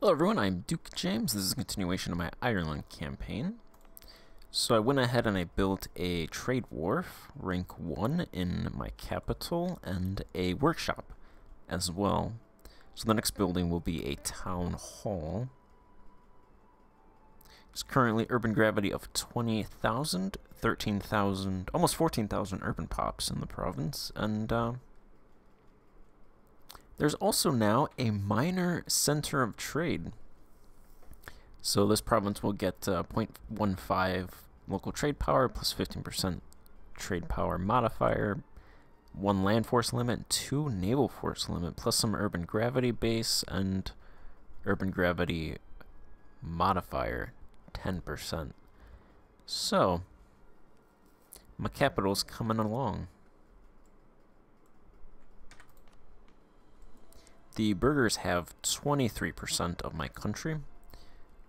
Hello everyone, I'm Duke James. This is a continuation of my Ireland campaign. So I went ahead and I built a trade wharf, rank 1 in my capital, and a workshop as well. So the next building will be a town hall. It's currently urban gravity of 20,000, 13,000, almost 14,000 urban pops in the province, and there's also now a minor center of trade. So this province will get 0.15 local trade power plus 15% trade power modifier, 1 land force limit, 2 naval force limit, plus some urban gravity base and urban gravity modifier, 10%. So my capital's coming along. The burghers have 23% of my country,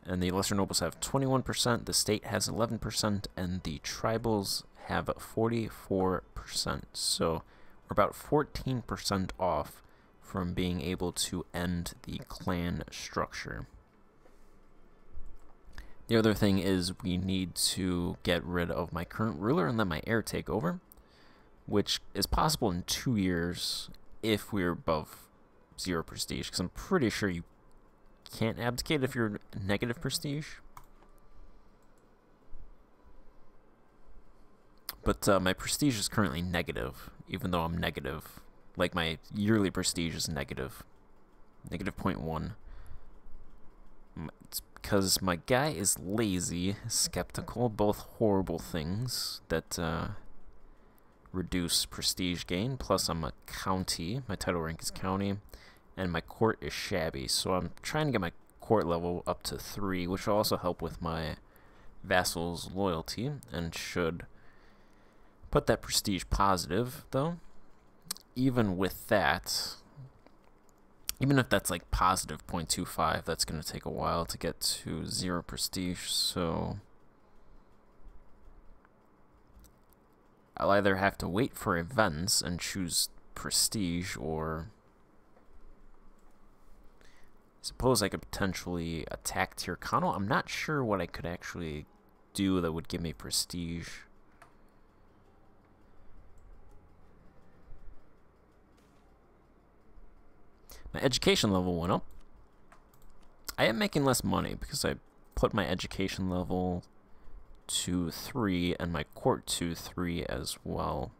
and the lesser nobles have 21%, the state has 11%, and the tribals have 44%. So we're about 14% off from being able to end the clan structure. The other thing is we need to get rid of my current ruler and let my heir take over, which is possible in 2 years if we're above 0 prestige, because I'm pretty sure you can't abdicate if you're negative prestige. But my prestige is currently negative, even though I'm negative. Like, my yearly prestige is negative. Negative 0.1. It's because my guy is lazy, skeptical, both horrible things that reduce prestige gain. Plus, I'm a county. My title rank is county. And my court is shabby, so I'm trying to get my court level up to 3, which will also help with my vassals' loyalty, and should put that prestige positive, though. Even with that, even if that's like positive 0.25, that's going to take a while to get to 0 prestige, so I'll either have to wait for events and choose prestige, or suppose I could potentially attack Tircano. I'm not sure what I could actually do that would give me prestige. My education level went up. I am making less money because I put my education level to 3 and my court to 3 as well.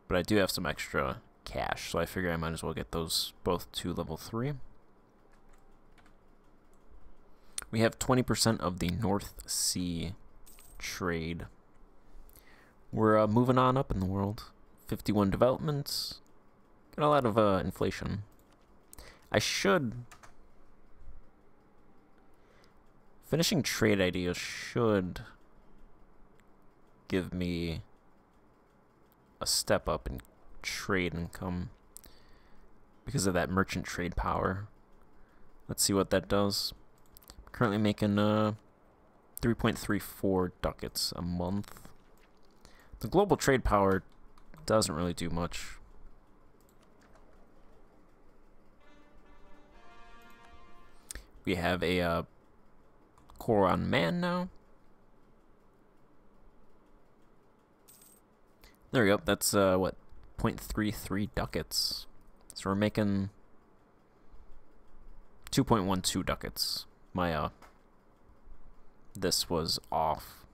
But I do have some extra cash, so I figure I might as well get those both to level 3. We have 20% of the North Sea trade. We're moving on up in the world. 51 developments. Got a lot of inflation. I should... Finishing trade ideas should give me a step up in trade income because of that merchant trade power. Let's see what that does. Currently making 3.34 ducats a month. The global trade power doesn't really do much. We have a core on man now. There we go. That's what, 0.33 ducats. So we're making 2.12 ducats. My this was off.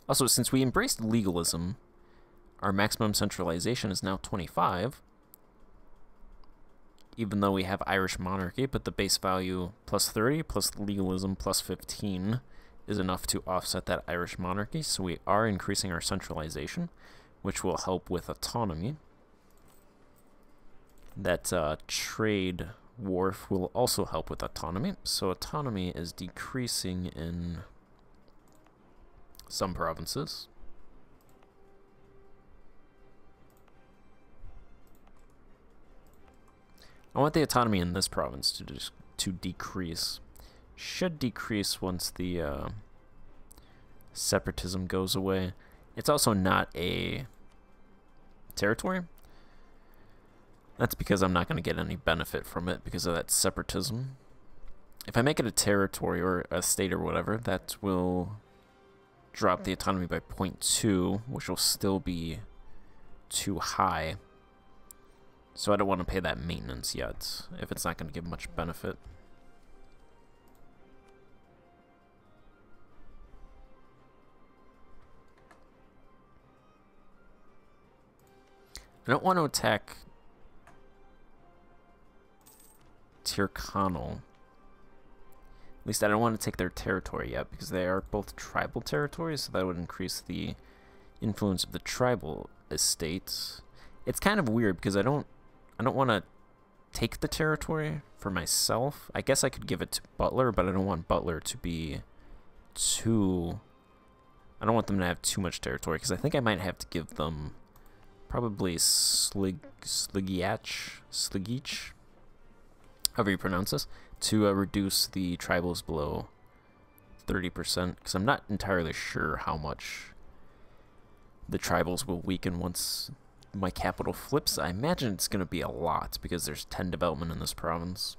Also, since we embraced legalism, our maximum centralization is now 25. Even though we have Irish monarchy, but the base value plus 30 plus legalism plus 15 is enough to offset that Irish monarchy, so we are increasing our centralization, which will help with autonomy. That trade wharf will also help with autonomy, so autonomy is decreasing in some provinces. I want the autonomy in this province to decrease. Should decrease once the separatism goes away. It's also not a territory. That's because I'm not going to get any benefit from it because of that separatism. If I make it a territory or a state or whatever, that will drop the autonomy by 0.2, which will still be too high. So I don't want to pay that maintenance yet, if it's not going to give much benefit. I don't want to attack Tyrconnell. At least I don't want to take their territory yet, because they are both tribal territories, so that would increase the influence of the tribal estates. It's kind of weird, because I don't want to take the territory for myself. I guess I could give it to Butler, but I don't want Butler to be too... I don't want them to have too much territory, because I think I might have to give them probably Sligeach, however you pronounce this, to reduce the tribals below 30%, because I'm not entirely sure how much the tribals will weaken once my capital flips. I imagine it's going to be a lot, because there's 10 development in this province.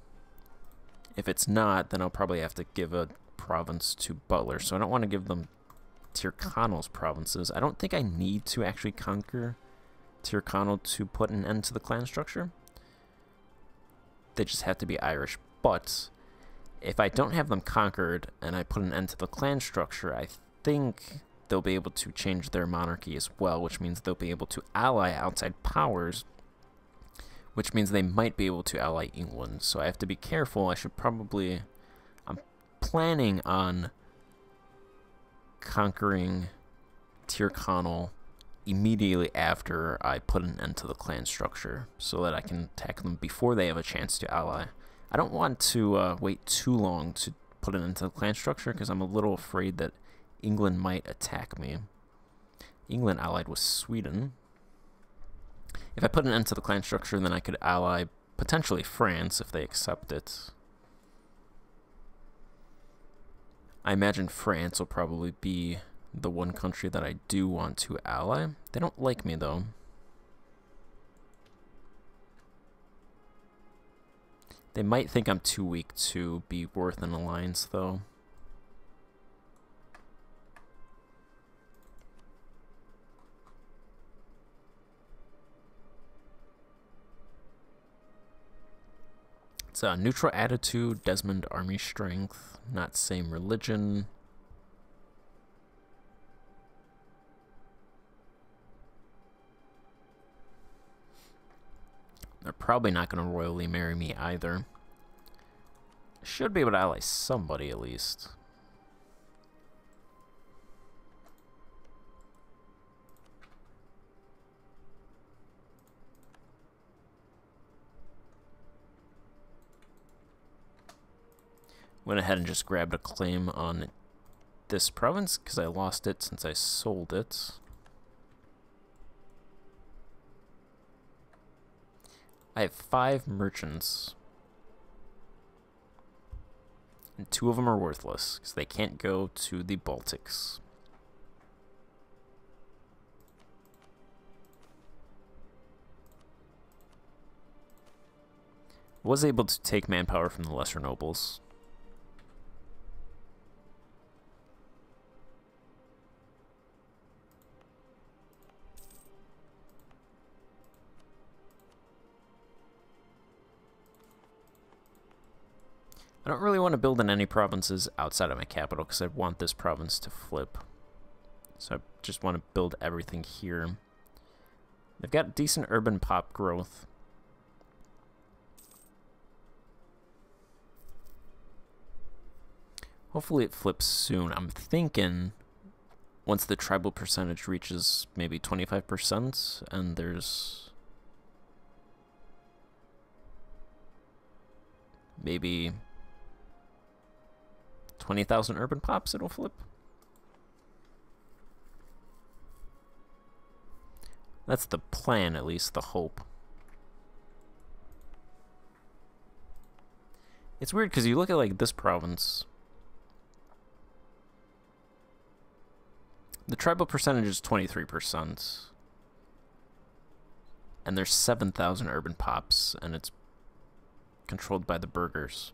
If it's not, then I'll probably have to give a province to Butler, so I don't want to give them Tyrconnell's provinces. I don't think I need to actually conquer Tyrconnell to put an end to the clan structure. They just have to be Irish. But if I don't have them conquered and I put an end to the clan structure, I think they'll be able to change their monarchy as well, which means they'll be able to ally outside powers, which means they might be able to ally England. So I have to be careful. I'm planning on conquering Tyrconnell immediately after I put an end to the clan structure, so that I can attack them before they have a chance to ally. I don't want to wait too long to put an end to the clan structure, because I'm a little afraid that England might attack me. England allied with Sweden. If I put an end to the clan structure, then I could ally potentially France if they accept it. I imagine France will probably be the one country that I do want to ally. They don't like me, though. They might think I'm too weak to be worth an alliance, though. It's a neutral attitude, Desmond army strength, not same religion. They're probably not going to royally marry me either. Should be able to ally somebody at least. Went ahead and just grabbed a claim on this province because I lost it since I sold it. I have 5 merchants, and 2 of them are worthless because they can't go to the Baltics. Was able to take manpower from the lesser nobles. I don't really want to build in any provinces outside of my capital because I want this province to flip. So I just want to build everything here. They've got decent urban pop growth. Hopefully it flips soon. I'm thinking once the tribal percentage reaches maybe 25% and there's maybe 20,000 urban pops, it'll flip. That's the plan, at least, the hope. It's weird because you look at like this province. The tribal percentage is 23%. And there's 7,000 urban pops, and it's controlled by the burghers.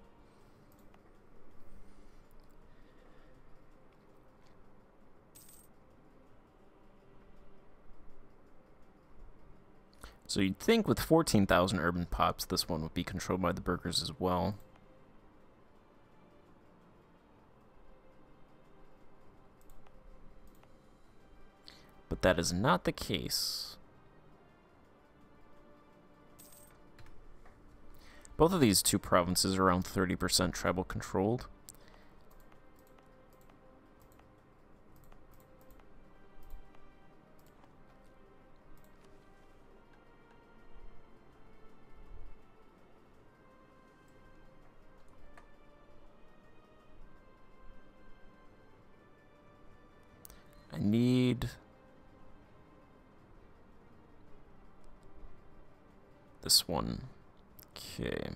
So you'd think with 14,000 urban pops, this one would be controlled by the burghers as well. But that is not the case. Both of these two provinces are around 30% tribal controlled. I need this one. Okay.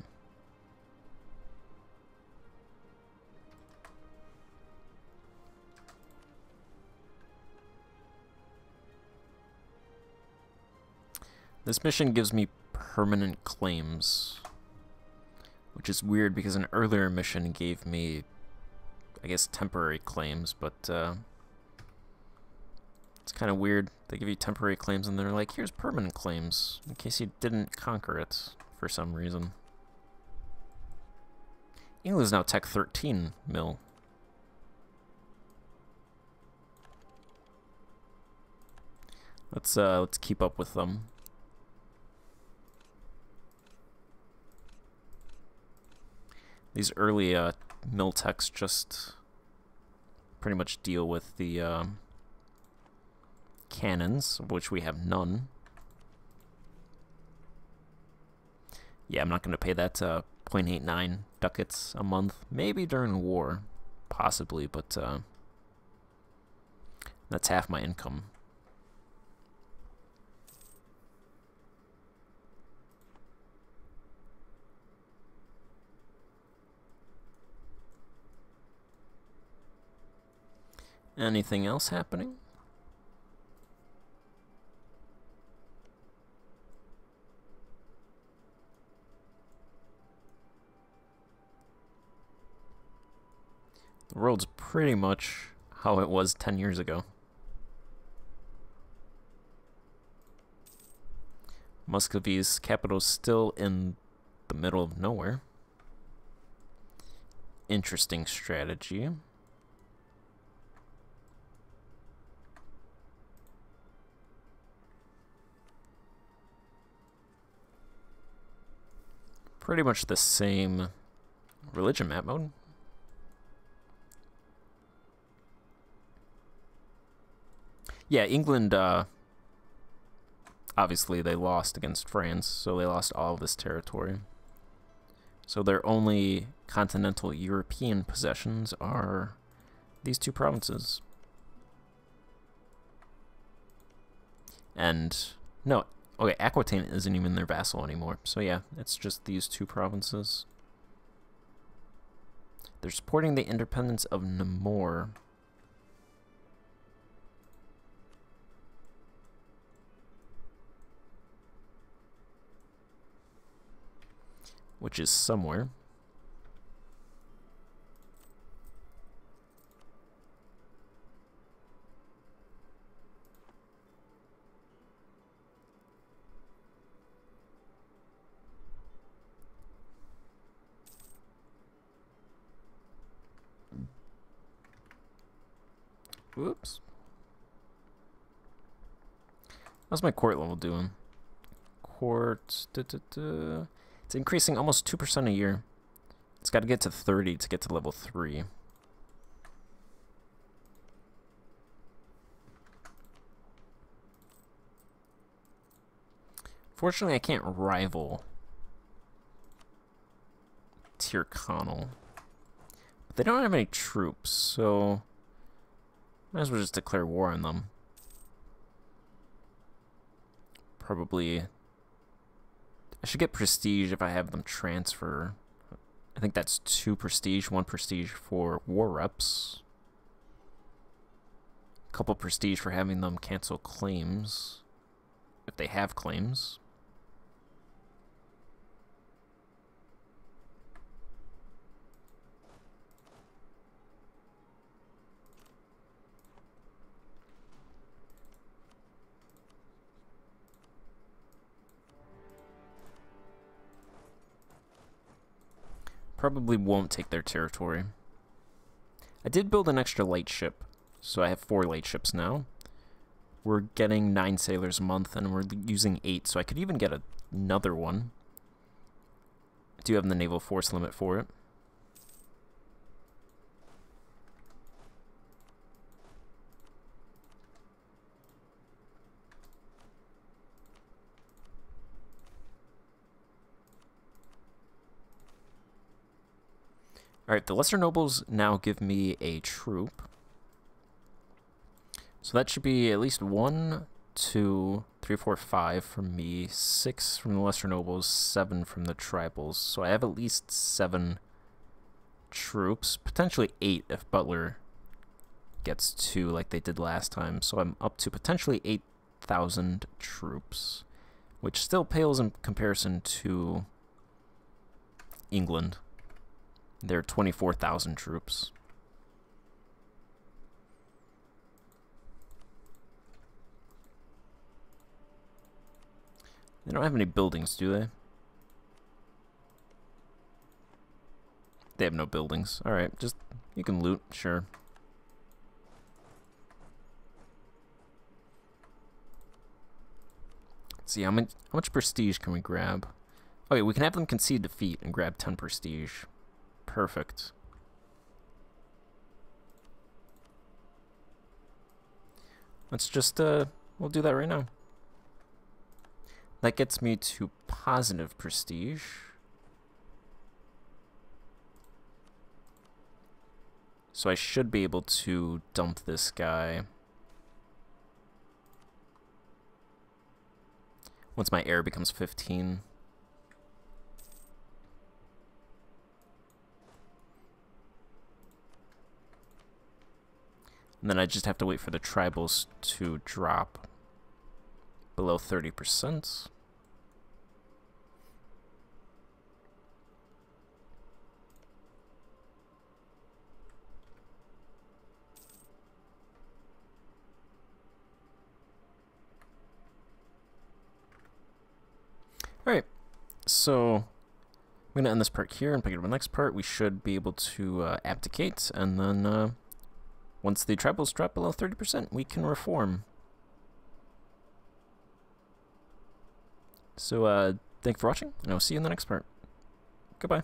This mission gives me permanent claims, which is weird because an earlier mission gave me, I guess, temporary claims, but it's kind of weird. They give you temporary claims and they're like, here's permanent claims in case you didn't conquer it for some reason. England's now Tech 13 mil. Let's keep up with them. These early mill techs just pretty much deal with the cannons, of which we have none. Yeah, I'm not going to pay that 0.89 ducats a month. Maybe during war, possibly, but that's half my income. Anything else happening? The world's pretty much how it was 10 years ago. Muscovy's capital is still in the middle of nowhere. Interesting strategy. Pretty much the same religion map mode. Yeah, England, obviously they lost against France, so they lost all of this territory. So their only continental European possessions are these two provinces. And, no, okay, Aquitaine isn't even their vassal anymore. So yeah, it's just these two provinces. They're supporting the independence of Namur. Which is somewhere. Whoops. How's my court level doing? Court... It's increasing almost 2% a year. It's got to get to 30 to get to level 3. Fortunately, I can't rival Tyrconnell. But they don't have any troops, so might as well just declare war on them. Probably... I should get prestige if I have them transfer. I think that's 2 prestige, 1 prestige for war reps. A couple prestige for having them cancel claims, if they have claims. probably won't take their territory. I did build an extra light ship, so I have 4 light ships now. We're getting 9 sailors a month, and we're using 8, so I could even get another one. I do have the naval force limit for it. Alright, the lesser nobles now give me a troop. So that should be at least 1, 2, 3, 4, 5 from me, 6 from the lesser nobles, 7 from the tribals. So I have at least 7 troops, potentially 8 if Butler gets 2 like they did last time. So I'm up to potentially 8,000 troops, which still pales in comparison to England. They're 24,000 troops. They don't have any buildings, do they? They have no buildings. Alright, just, you can loot, sure. Let's see, how much prestige can we grab? Okay, we can have them concede defeat and grab 10 prestige. Perfect. Let's just, we'll do that right now. That gets me to positive prestige. So I should be able to dump this guy once my air becomes 15. And then I just have to wait for the tribals to drop below 30%. Alright, so I'm going to end this part here and pick up the next part. We should be able to abdicate, and then once the tribals drop below 30%, we can reform. So, thank you for watching, and I'll see you in the next part. Goodbye.